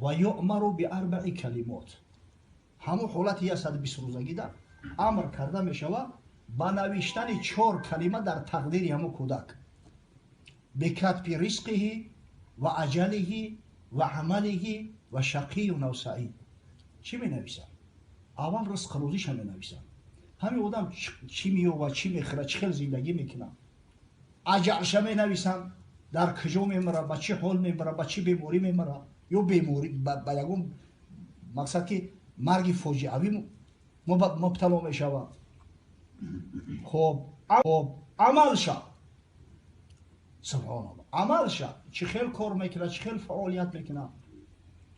و یؤمر باربع کلمات. همون حالت 120 روزگی در امر کرده می شود با نوشتن 4 کلمه در تقدیر همون کودک. بکتب رزقه و اجله و عمله و شقی و سعید. چی می نویسن؟ اول رزق روزیش هم می نویسن. همین آدم چی میوه چی میخوره چه خیلی زندگی میکنه. اجلش می نویسن، در کجا میمره، با چه حال میمره، با چه بیماری میمره، یا بیماری با یگون مقصد که مرگ فاجعه‌ای مبتلا میشود. خب عملش سبحان الله، عملش چه خیلی کار میکنه، چه خیلی فعالیت میکنه.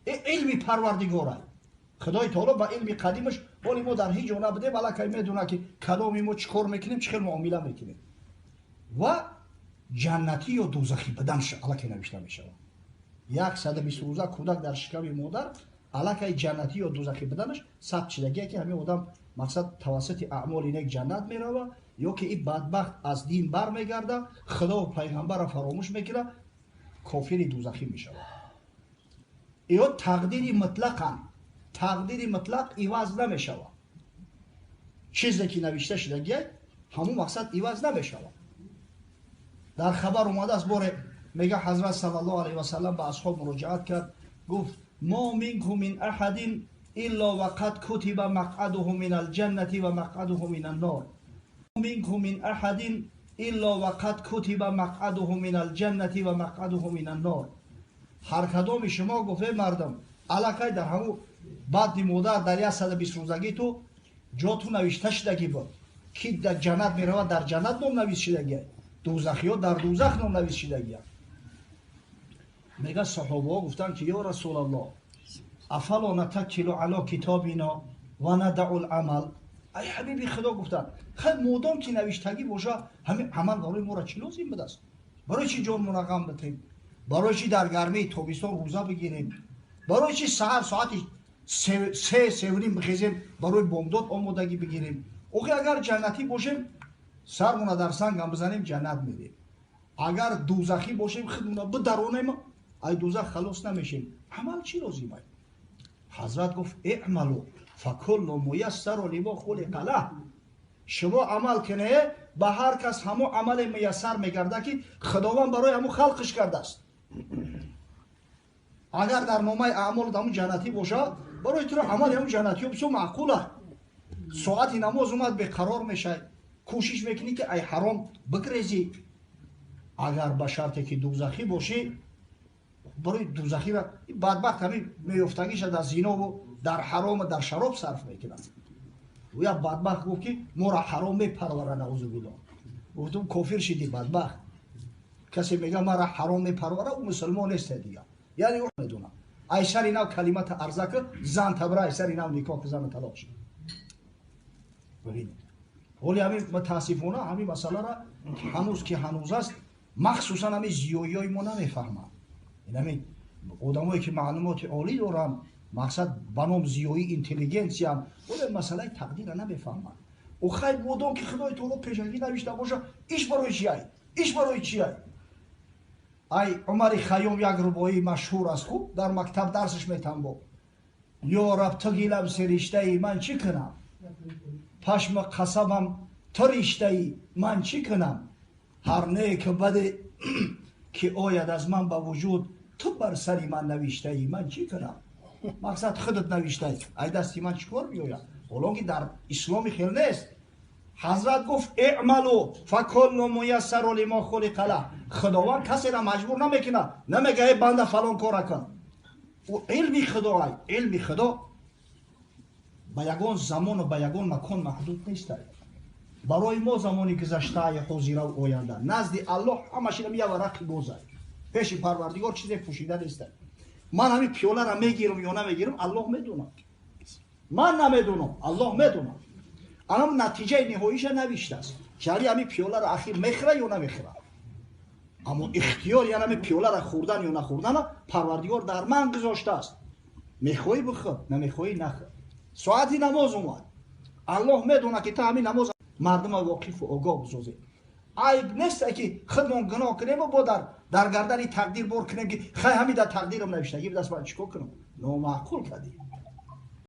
علم پروردگاره خدای تعالی با علم قدیمش ولی ما در هیچ جا نبوده بلکه میدونه که کدام ما چه کار میکنیم چه خیلی معامله میکنیم. و جنتی یا دوزخی بدنش الکی نوشته میشه. 120 روزه کودک در شکم مادر الکی جنتی یا دوزخی بدنش ثبت شدگی که همین آدم مقصد توسط اعمال اینک جنت میروه یا که این بدبخت از دین برمیگرده خدا و پیغمبر را فراموش میکنه کافر دوزخی میشه. یا تقدیر مطلقا، تقدیر مطلق عوض نمیشه. چیزی که نوشته شدگی همون مقصد عوض نمیشه. در خبر اومده از باره میگه حضرت صلی الله علیه و سلم به اصحاب مراجعت کرد گفت ما منکم من احد الا وقد کتب مقعده من الجنه و مقعده من النار. منکم من احد الا وقد کتب مقعده من الجنه و مقعده من النار. هر کدام شما گفته مردم الکی در همون بعد مادر در 120 روزگی تو جاتو نوشته شدگی بود که در جنت میرود در جنت نام نویس شدگی، دوزخی ها در دوزخ نام نویس شدگی. میگه صحابه ها گفتن که یا رسول الله افلا نتکل علی کتابنا و ندع العمل. ای حبیبی خدا گفتن خیلی مادام که نوشتگی باشه همین عمل برای ما را چی لازم بده است؟ برای چی جان منغم بتیم؟ برای چی در گرمی تابستان روزه بگیریم؟ برای چی سحر ساعت 3 بخیزیم برای بامداد آمادگی بگیریم؟ اوخی اگر جنتی باشیم سرمون در سنگ هم بزنیم جنت میریم. اگر دوزخی باشیم خودمون بدرونیم ای دوزخ خلاص نمیشیم. عمل چی لازمه؟ حضرت گفت اعملوا فکل میسر لما خلق له. شما عمل کنه به هر کس همون عمل میسر میگرده که خداوند برای همون خلقش کرده است. اگر در نامه اعمال همون جنتی باشه برای تو عمل همون جنتی بسیار معقوله. ساعت نماز اومد به قرار میشه کوشش میکنی که ای حرام بگریزی. اگر به شرطی که دوزخی باشی برای دوزخی را بدبخت همین میفتگیش در زنا و در حرام و در شراب صرف میکنن. و یا بدبخت گفت که ما را حرام میپروره نعوذ بالله. گفتم کافر شدی بدبخت. کسی میگه ما را حرام میپروره او مسلمان نیست دیگه. یعنی اون میدونه ایسر اینو کلمت ارزه که زن تبره ایسر اینو نکاح که زن طلاق شد. ببینید ولی همین متاسفانه همین مسئله را هنوز که هنوز است مخصوصا همین زیایی های ما نمیفهمن. این همین آدمایی که معلومات عالی دارن مقصد بنام زیایی اینتلیجنسی هم ولی مسئله تقدیر را نمیفهمن. او خیلی بودم که خدای تعالی پیشنگی نوشته باشه ایش برای چیه؟ ایش برای چیه؟ ای عمر خیام یک ربایی مشهور است خوب در مکتب درسش میتنبو یا رب تو گیلم سرشته ای من چی کنم؟ پشم قصبم تو رشته ای من چی کنم؟ هر نیک بده که آید از من به وجود تو بر سری من نوشته ای من چی کنم؟ مقصد خودت نوشته ای ای دستی من چیکار بیاید؟ حالا که در اسلام خیلی نیست. حضرت گفت اعملوا فکل میسر لما خلق له. خداوند کسی را مجبور نمیکنه نمیگه ای بنده فلان کار کن. و علم خدا علم خدا با یگان زمان و با یگان مکان محدود نیست. برای ما زمانی گذشته حاضر و آینده نزد الله همش اینم یه ورقی گذر پیش پروردگار چیزی پوشیده نیست. من همین پیاله را میگیرم یا نمیگیرم الله میدونه، من نمیدونم الله میدونه. الان نتیجه نهاییش نوشته است یعنی همین پیاله را اخیر میخوره یا نمیخوره. اما اختیار یعنی همین پیاله را خوردن یا نخوردن پروردگار در من گذاشته است. میخوای بخور نمیخوای نخور. ساعتی نماز اومد الله میدونه که تا همین نماز مردم واقف و آگاه بسازه. عیب نیست که خودمون گناه کنیم و با در گردن تقدیر بار کنیم که خیلی همین در تقدیرم نوشته، یه دست باید چیکار کنم؟ نامعقول کردی.